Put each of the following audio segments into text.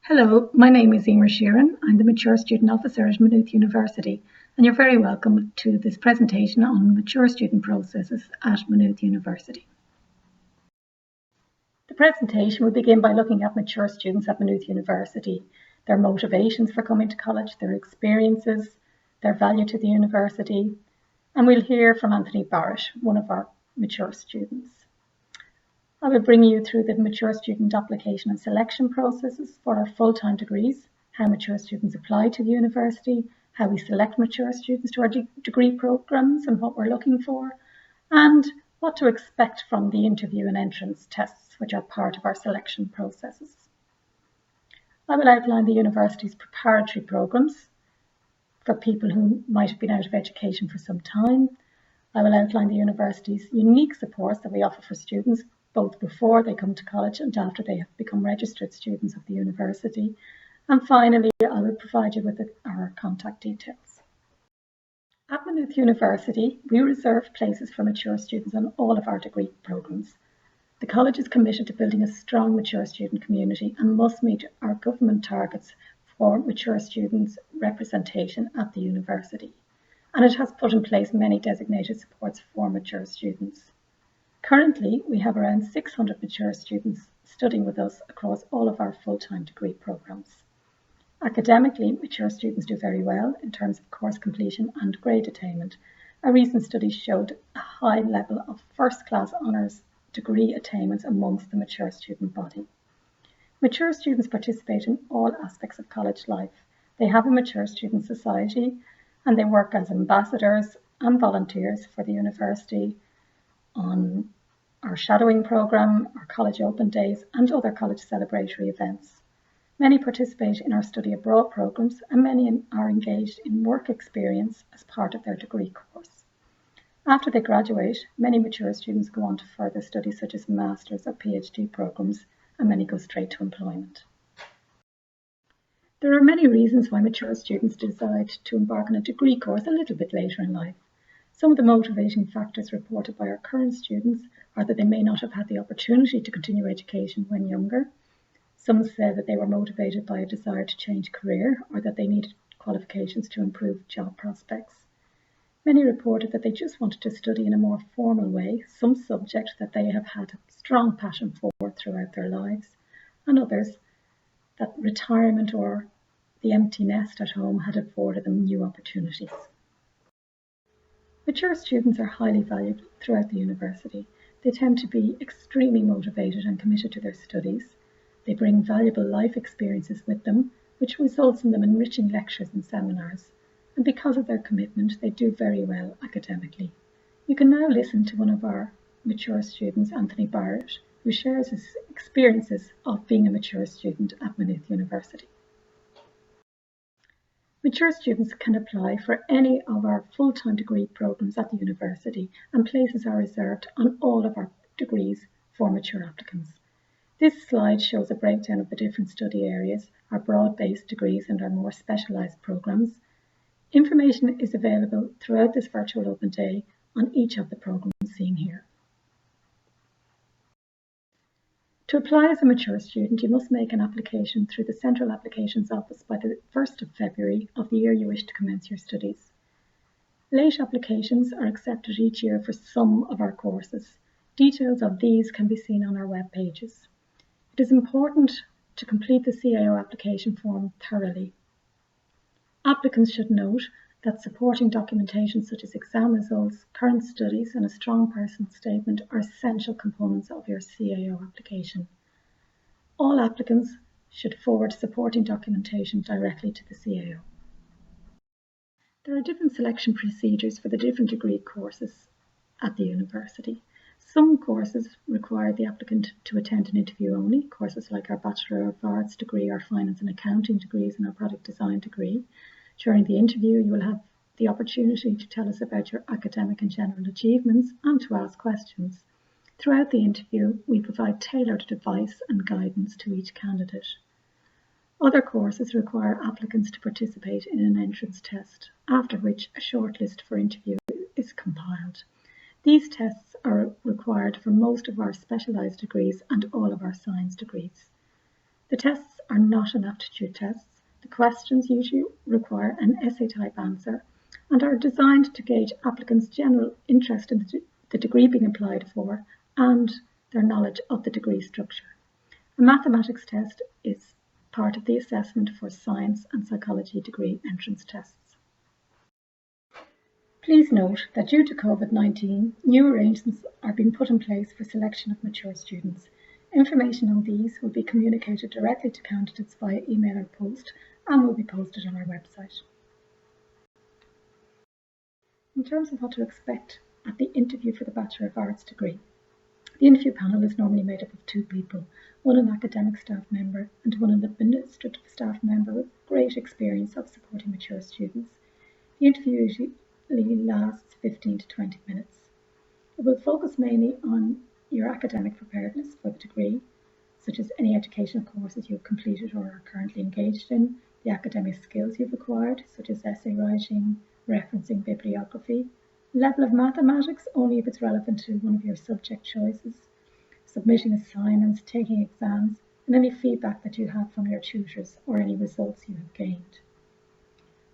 Hello, my name is Emer Sheeran. I'm the Mature Student Officer at Maynooth University, and you're very welcome to this presentation on mature student processes at Maynooth University. The presentation will begin by looking at mature students at Maynooth University, their motivations for coming to college, their experiences, their value to the university, and we'll hear from Anthony Barrett, one of our mature students. I will bring you through the mature student application and selection processes for our full-time degrees, how mature students apply to the university, how we select mature students to our degree programmes and what we're looking for, and what to expect from the interview and entrance tests, which are part of our selection processes. I will outline the university's preparatory programmes for people who might have been out of education for some time. I will outline the university's unique supports that we offer for students both before they come to college and after they have become registered students of the university. And finally, I will provide you with our contact details. At Maynooth University, we reserve places for mature students on all of our degree programmes. The college is committed to building a strong mature student community and must meet our government targets for mature students' representation at the university. And it has put in place many designated supports for mature students. Currently, we have around 600 mature students studying with us across all of our full-time degree programmes. Academically, mature students do very well in terms of course completion and grade attainment. A recent study showed a high level of first-class honours degree attainments amongst the mature student body. Mature students participate in all aspects of college life. They have a mature student society and they work as ambassadors and volunteers for the university on our shadowing programme, our college open days and other college celebratory events. Many participate in our study abroad programmes and many are engaged in work experience as part of their degree course. After they graduate, many mature students go on to further studies such as Masters or PhD programmes and many go straight to employment. There are many reasons why mature students decide to embark on a degree course a little bit later in life. Some of the motivating factors reported by our current students are that they may not have had the opportunity to continue education when younger. Some said that they were motivated by a desire to change career or that they needed qualifications to improve job prospects. Many reported that they just wanted to study in a more formal way, some subject that they have had a strong passion for throughout their lives, and others that retirement or the empty nest at home had afforded them new opportunities. Mature students are highly valued throughout the university. They tend to be extremely motivated and committed to their studies. They bring valuable life experiences with them, which results in them enriching lectures and seminars. And because of their commitment, they do very well academically. You can now listen to one of our mature students, Anthony Barrett, who shares his experiences of being a mature student at Maynooth University. Mature students can apply for any of our full-time degree programmes at the university and places are reserved on all of our degrees for mature applicants. This slide shows a breakdown of the different study areas, our broad-based degrees and our more specialised programmes. Information is available throughout this virtual open day on each of the programmes seen here. To apply as a mature student, you must make an application through the Central Applications Office by the 1st of February of the year you wish to commence your studies. Late applications are accepted each year for some of our courses. Details of these can be seen on our web pages. It is important to complete the CAO application form thoroughly. Applicants should note that supporting documentation such as exam results, current studies and a strong personal statement are essential components of your CAO application. All applicants should forward supporting documentation directly to the CAO. There are different selection procedures for the different degree courses at the university. Some courses require the applicant to attend an interview only, courses like our Bachelor of Arts degree, our Finance and Accounting degrees and our Product Design degree. During the interview, you will have the opportunity to tell us about your academic and general achievements and to ask questions. Throughout the interview, we provide tailored advice and guidance to each candidate. Other courses require applicants to participate in an entrance test, after which a shortlist for interview is compiled. These tests are required for most of our specialised degrees and all of our science degrees. The tests are not an aptitude tests. The questions usually require an essay-type answer and are designed to gauge applicants' general interest in the degree being applied for and their knowledge of the degree structure. A mathematics test is part of the assessment for science and psychology degree entrance tests. Please note that due to COVID-19, new arrangements are being put in place for selection of mature students. Information on these will be communicated directly to candidates via email or post and will be posted on our website. In terms of what to expect at the interview for the Bachelor of Arts degree, the interview panel is normally made up of 2 people, one an academic staff member and one an administrative staff member with great experience of supporting mature students. The interview usually lasts 15 to 20 minutes. It will focus mainly on your academic preparedness for the degree, such as any educational courses you've completed or are currently engaged in, the academic skills you've acquired, such as essay writing, referencing bibliography, level of mathematics only if it's relevant to one of your subject choices, submitting assignments, taking exams, and any feedback that you have from your tutors or any results you have gained.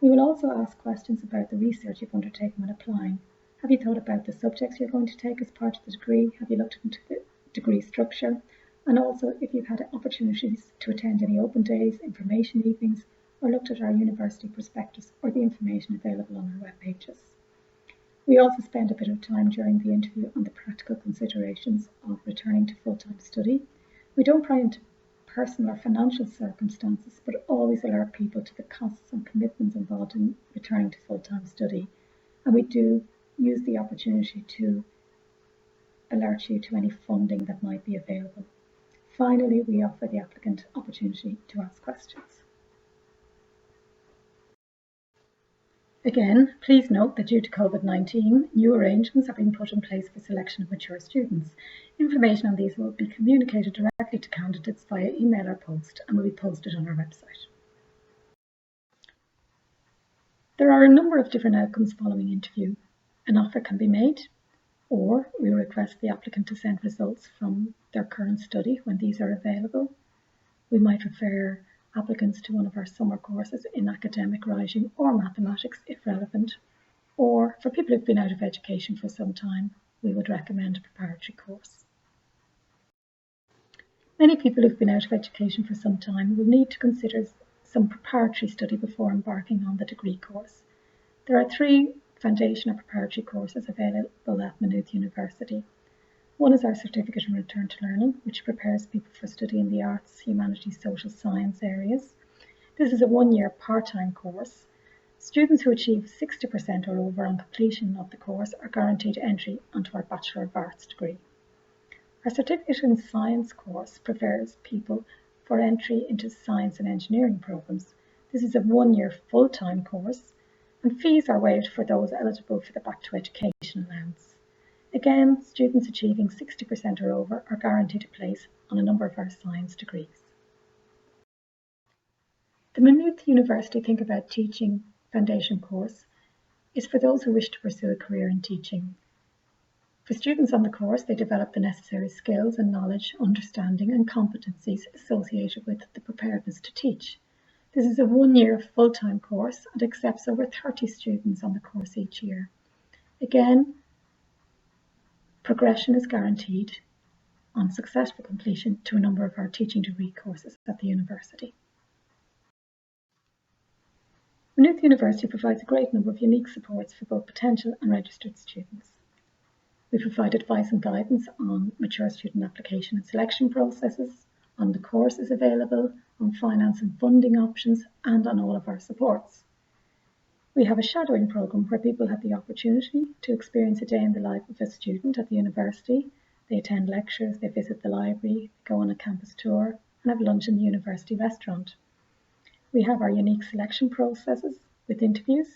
We will also ask questions about the research you've undertaken when applying. Have you thought about the subjects you're going to take as part of the degree? Have you looked into the degree structure? And also if you've had opportunities to attend any open days, information evenings, or looked at our university prospectus or the information available on our web pages. We also spend a bit of time during the interview on the practical considerations of returning to full-time study. We don't pry into personal or financial circumstances, but always alert people to the costs and commitments involved in returning to full-time study. And we do use the opportunity to alert you to any funding that might be available. Finally, we offer the applicant opportunity to ask questions. Again, please note that due to COVID-19, new arrangements have been put in place for selection of mature students. Information on these will be communicated directly to candidates via email or post and will be posted on our website. There are a number of different outcomes following interview. An offer can be made, or we request the applicant to send results from their current study when these are available. We might refer applicants to one of our summer courses in academic writing or mathematics if relevant, or for people who've been out of education for some time, we would recommend a preparatory course. Many people who've been out of education for some time will need to consider some preparatory study before embarking on the degree course. There are 3 foundation or preparatory courses available at Maynooth University. One is our Certificate in Return to Learning, which prepares people for study in the arts, humanities, social science areas. This is a 1-year part-time course. Students who achieve 60% or over on completion of the course are guaranteed entry onto our Bachelor of Arts degree. Our Certificate in Science course prepares people for entry into science and engineering programs. This is a 1-year full-time course, and fees are waived for those eligible for the Back to Education allowance. Again, students achieving 60% or over are guaranteed a place on a number of our science degrees. The Maynooth University Think About Teaching Foundation course is for those who wish to pursue a career in teaching. For students on the course, they develop the necessary skills and knowledge, understanding and competencies associated with the preparedness to teach. This is a 1-year full-time course and accepts over 30 students on the course each year. Again, progression is guaranteed on successful completion to a number of our teaching degree courses at the university. Maynooth University provides a great number of unique supports for both potential and registered students. We provide advice and guidance on mature student application and selection processes, on the courses available, on finance and funding options, and on all of our supports. We have a shadowing programme where people have the opportunity to experience a day in the life of a student at the university. They attend lectures, they visit the library, go on a campus tour, and have lunch in the university restaurant. We have our unique selection processes with interviews,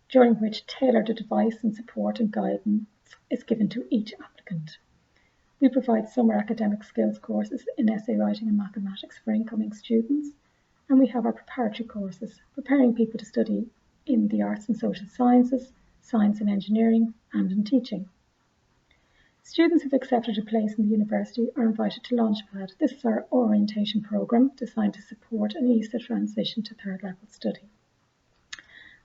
during which tailored advice and support and guidance is given to each applicant. We provide summer academic skills courses in essay writing and mathematics for incoming students, and we have our preparatory courses preparing people to study in the arts and social sciences, science and engineering, and in teaching. Students who've accepted a place in the university are invited to Launchpad. This is our orientation programme designed to support and ease the transition to third level study.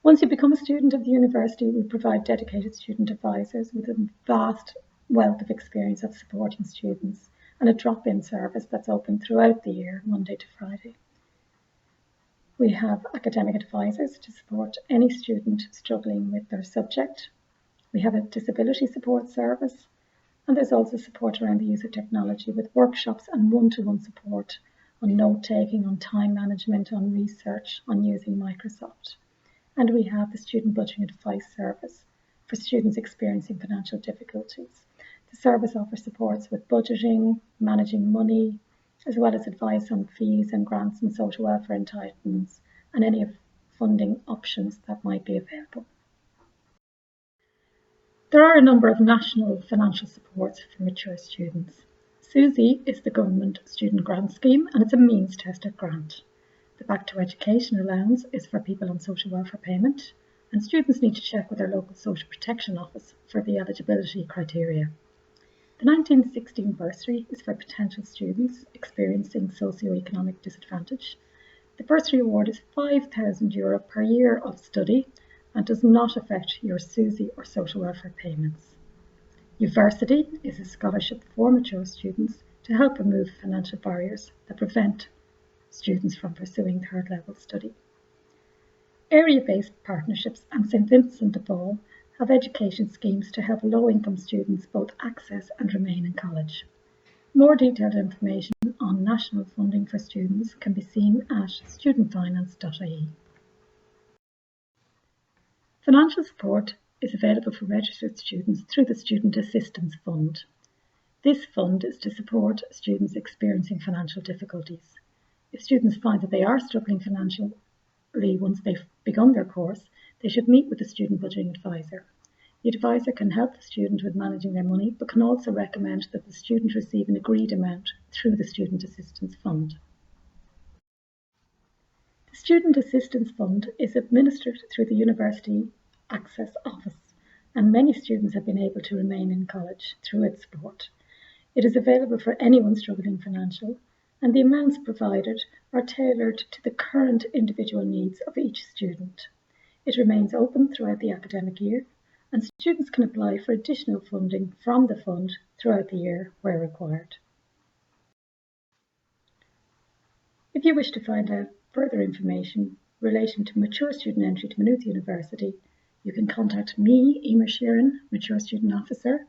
Once you become a student of the university, we provide dedicated student advisors with a vast wealth of experience of supporting students and a drop-in service that's open throughout the year, Monday to Friday. We have academic advisors to support any student struggling with their subject. We have a disability support service, and there's also support around the use of technology with workshops and one-to-one support on note-taking, on time management, on research, on using Microsoft. And we have the Student Budgeting Advice Service for students experiencing financial difficulties. The service offers supports with budgeting, managing money, as well as advice on fees and grants and social welfare entitlements and any funding options that might be available. There are a number of national financial supports for mature students. SUSI is the government student grant scheme, and it's a means-tested grant. The Back to Education allowance is for people on social welfare payment, and students need to check with their local social protection office for the eligibility criteria. The 1916 bursary is for potential students experiencing socio-economic disadvantage. The bursary award is €5,000 per year of study and does not affect your SUSI or social welfare payments. Uversity is a scholarship for mature students to help remove financial barriers that prevent students from pursuing third level study. Area-based partnerships and St Vincent de Paul have education schemes to help low-income students both access and remain in college. More detailed information on national funding for students can be seen at studentfinance.ie. Financial support is available for registered students through the Student Assistance Fund. This fund is to support students experiencing financial difficulties. If students find that they are struggling financially once they've begun their course, they should meet with a student budgeting advisor. The advisor can help the student with managing their money, but can also recommend that the student receive an agreed amount through the Student Assistance Fund. The Student Assistance Fund is administered through the University Access Office, and many students have been able to remain in college through its support. It is available for anyone struggling financially, and the amounts provided are tailored to the current individual needs of each student. It remains open throughout the academic year, and students can apply for additional funding from the fund throughout the year where required. If you wish to find out further information relating to mature student entry to Maynooth University, you can contact me, Emer Sheeran, Mature Student Officer,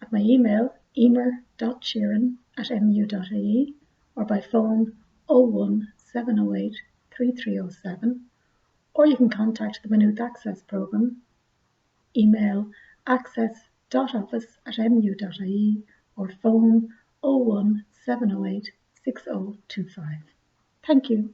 at my email emer.sheeran@mu.ie, or by phone 01 708 3307, or you can contact the Maynooth Access Programme, email access.office@mu.ie, or phone 01 708 6025. Thank you.